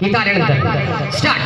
इथं आल्यानंतर स्टार्ट.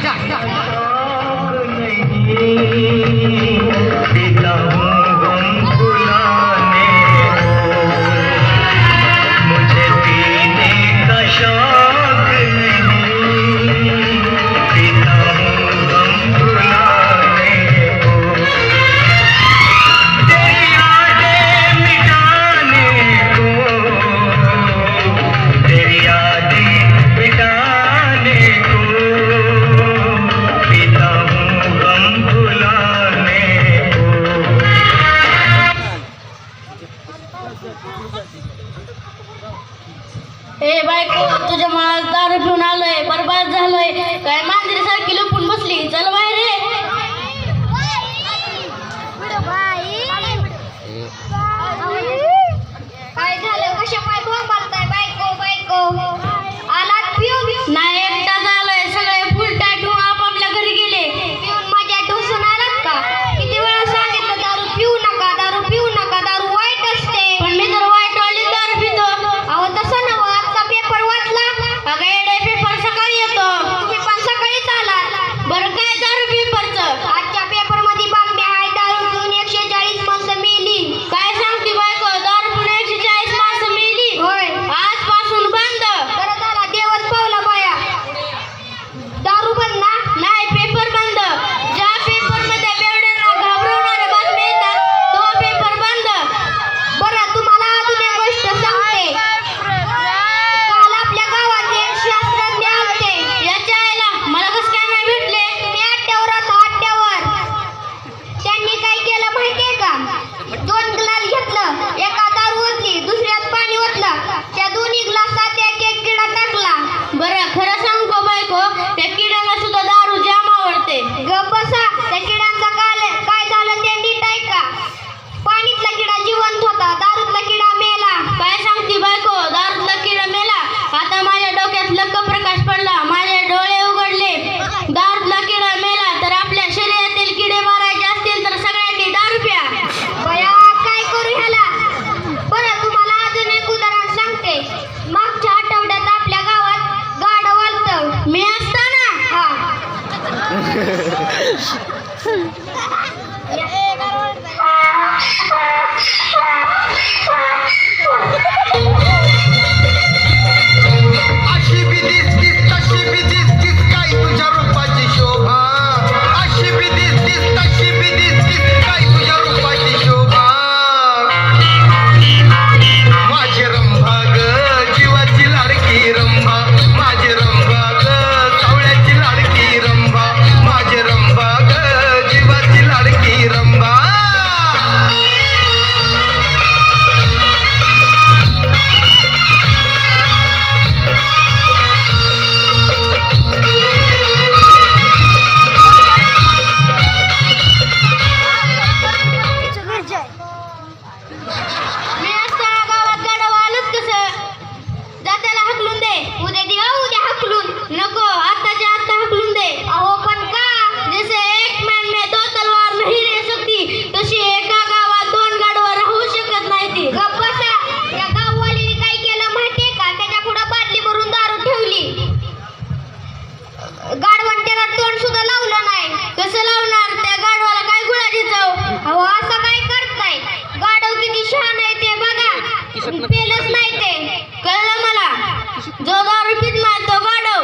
ए बायको, तुझ्या मला दारू पिऊन आलोय, बरबाद झालोय. काय मांजरीसारखी लपून बसली, चल बाहेर रे. काय झालं? कशामुळे भोंग मारताय? बायको बायको आलात पिऊन? नाही, एकटा झालोय. सगळे फुल टाईट होऊन आपापल्या घरी गेले. पिऊन मजा ढोसून आलात का? किती वेळा सांगितलं दारू पिऊ नका, दारू पिऊ नका, दारू वाईट असते. पण मी तर वाईट वाली दारू पितो. अहो तसं नव्ह, आजचा पेपर वाचला? अगं येडे, पेपर सकाळी येतो. तुम्ही पण सकाळीच आलात. बरं काय दारू पेपरचं? आजच्या पेपर मध्ये बातम्या आहे, दारू पिऊन 140 माणसं मेली. काय सांगते बायको, दारू पिऊन 140 माणसं मेली. होय, आजपासून बंद. बरं झाला, देवच पावला बाया. दारू बंद ना? नाही, पेपर बंद. ज्या पेपर मध्ये बेवड्यांना घाबरवणाऱ्या बातम्या येतात, तो पेपर बंद. बरं, तुम्हाला अजून एक गोष्ट सांगते. काल आपल्या गावात एक शास्त्रज्ञ आलते. याच्या आईला मला कसं काय नाही भेटले? तुम्ही अड्ड्यावर आता, अड्ड्यावर. त्यांनी काय केलं माहितीये का? 2 ग्लास घेतलं, एका दारू ओतली, दुसऱ्यात पाणी ओतलं. त्या दोन्ही ग्लासात एक एक किडा टाकला. बरं, खरं सांगू का बायको, त्या किड्याला सुद्धा दारू जाम आवडते. गप बसा. त्या किड्यांचा काय झालं ते नीट ऐका. पाणीतला किडा जिवंत होता, दारूतला किडा मेला. काय सांगते बायको, दारूतला किडा मेला. आता माझ्या डोक्यात लक्क प्रकाश पडला, माझे डोळे उघडले. दारूतला किडा मेला तर आपल्या शरीरातील किडे मारायचे असतील तर सगळ्यांनी दारू प्या. बया, काय करू ह्याला? बरं, तुम्हाला अजून एक उदाहरण सांगते. मागच्या आठवड्यात आपल्या गावात गाढव आलतं. मी असताना हा. अशी बी दिसतीस, तशी बी दिसतीस, काय तुझ्या रूपाची शोभा. अशी बी दिसतीस, तशी बी दिसतीस, काय तुझ्या रूपाची शोभा. माझी रंभा ग, जीवाची लाडकी रंभा. माझी रंभा ग, सावळ्याची लाडकी रंभा. माझी रंभा ग, जीवाची लाडकी रंभा. मी असताना गावात गाढव आलंच कसं? जात्याला हाकलून दे. उद्या दिवा, उद्या हकलून. नको, आत्ताच्या आत्ता हाकलून दे. अहो पण का? जसे एक मॅन में 2 तलवार नहीं रह सकती, तशी एका गावात 2 गाढवं राहू शकत नाही ती. गप बसा. या गाववालीने काय केलं माहितीये का? त्याच्या पुढे बादली भरून दारू ठेवली. गाढवान त्याला तोंड सुद्धा लावलं नाही. कसं लावणार? त्या गाढवाला काय गुळाची चव? अहो असं काय करताय? गाढव किती शहाण आहे ते बघा. पेलच नाही ते. कळलं मला. जो दारू पित नाही तो गाढव.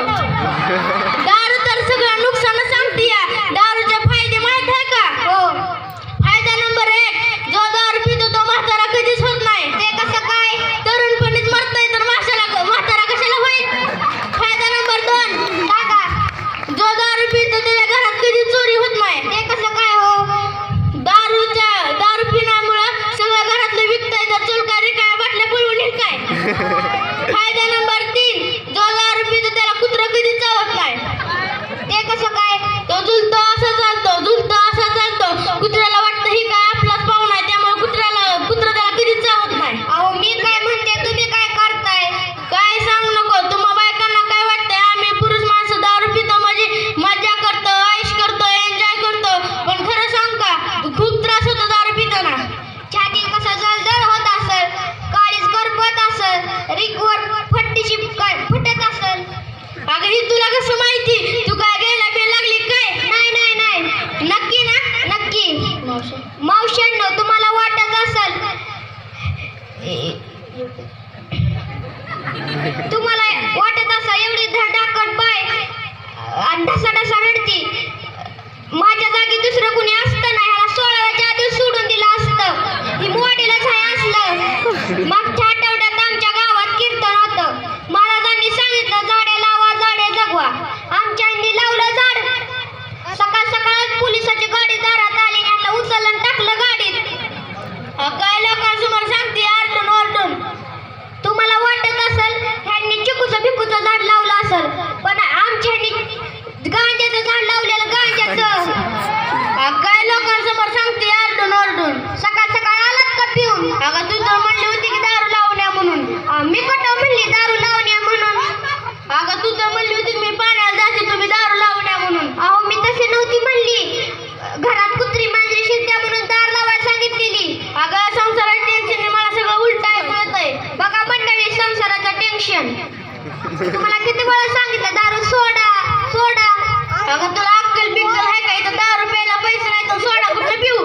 दारू तर सगळं नुकसान सांगते. दारूचे फायदे माहित आहे का? हो. फायदा नंबर 1, जो दारू पितो तो म्हातारा कधीच होत नाही. ते कसं काय? तरुणपणीच मरतोय तर म्हातारा कशाला होईल? फायदा नंबर 2, सांगा. जो दारू पितो त्याच्या घरात कधी चोरी होत नाही. ते कसं काय हो? दारू पिण्यामुळं सगळं घरातलं विकताय तर चुलका रिकाम्या बाटल्या काय लोकांसमोर सांगते आरडून ओरडून. तुम्हाला वाटत असेल ह्यांनी चिकूचं भिकूचं झाड लावलं असेल, पण आमच्यानी गांजाचं झाड लावलेलं गांजाचं. काय लोकांसमोर सांगते आरडून ओरडून. सकाळ सकाळ आलात का पिऊन? अगं तू तर म्हणली होती की दारू लावण्या म्हणून. मी कुठं म्हणली दारू लावण्या म्हणून? अगं तू तर म्हणली होती की मी पाण्याला जाते तुम्ही दारू लावण्या म्हणून. अहो मी तशी नव्हती म्हणली. घरात कुत्री मांजरी शिरत्या म्हणून दार लावायला सांगितलेली. अगं संसाराच्या टेन्शनने मला सगळं उलट आहे. बघा मंडळी, संसाराचं टेन्शन. तुम्हाला किती वेळा सांगितलं दारू सोडा सोडा. अगं तुला अक्कल बिक्कल आहे का? इथं दारू प्यायला पैसे नाही तर सोडा कुठं पिऊ.